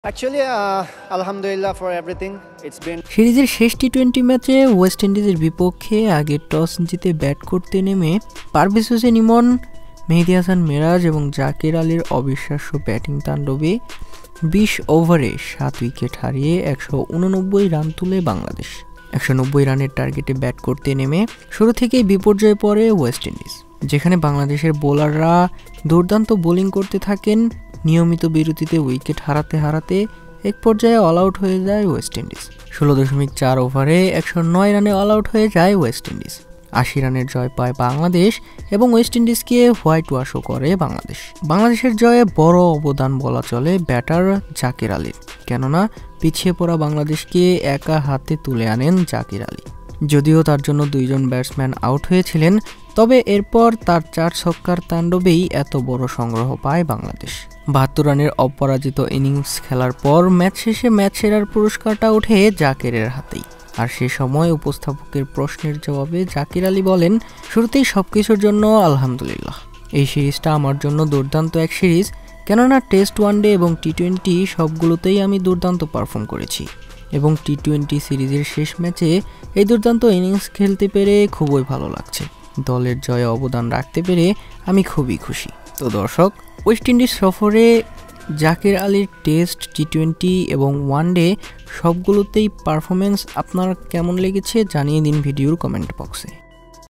Actually, Alhamdulillah for everything. It's been সিরিজের শেষ টি-20 ম্যাচে ওয়েস্ট ইন্ডিজের বিপক্ষে আগে টস জিতে ব্যাট করতে নেমে পারভেজ হোসেন ইমন, মেহেদী হাসান মিরাজ এবং জাকের আলীর অবিশ্বাস্য ব্যাটিং তাণ্ডবে ২০ ওভারে ৭ উইকেট হারিয়ে ১৮৯ রান তুলে বাংলাদেশ। ১৯০ রানের টার্গেটে ব্যাট করতে নেমে শুরু থেকেই বিপর্যয়ে পড়ে ওয়েস্ট ইন্ডিজ, যেখানে বাংলাদেশের বোলাররা দুর্দান্ত বোলিং করতে থাকেন। নিয়মিত বিরতিতে উইকেট হারাতে হারাতে এক পর্যায়ে অল আউট হয়ে যায় ওয়েস্ট ইন্ডিজ। ১৬.৪ ওভারে ১০৯ রানে অল আউট হয়ে যায় ওয়েস্ট ইন্ডিজ। ৮০ রানের জয় পায় বাংলাদেশ এবং ওয়েস্ট ইন্ডিজকে হোয়াইট ওয়াশও করে বাংলাদেশ। বাংলাদেশের জয়ে বড় অবদান বলা চলে ব্যাটার জাকের আলীর, কেননা পিছিয়ে পড়া বাংলাদেশকে একা হাতে তুলে আনেন জাকের আলী। যদিও তার জন্য ২ জন ব্যাটসম্যান আউট হয়েছিলেন, তবে এরপর তার ৪ ছক্কার তাণ্ডবেই এত বড় সংগ্রহ পায় বাংলাদেশ। ৭২ রানের অপরাজিত ইনিংস খেলার পর ম্যাচ শেষে ম্যাচ সেরার পুরস্কারটা ওঠে জাকেরের হাতেই। আর সে সময় উপস্থাপকের প্রশ্নের জবাবে জাকের আলী বলেন, শুরুতেই সবকিছুর জন্য আলহামদুলিল্লাহ। এই সিরিজটা আমার জন্য দুর্দান্ত এক সিরিজ, কেননা টেস্ট, ওয়ানডে এবং টি-20 সবগুলোতেই আমি দুর্দান্ত পারফর্ম করেছি এবং টি-20 সিরিজের শেষ ম্যাচে এই দুর্দান্ত ইনিংস খেলতে পেরে খুবই ভালো লাগছে। দলের জয়ে অবদান রাখতে পেরে আমি খুবই খুশি। তো দর্শক, ওয়েস্ট ইন্ডিজ সফরে জাকের আলীর টেস্ট, টি-20 এবং ওয়ানডে সবগুলোতেই পারফরমেন্স আপনার কেমন লেগেছে জানিয়ে দিন ভিডিওর কমেন্ট বক্সে।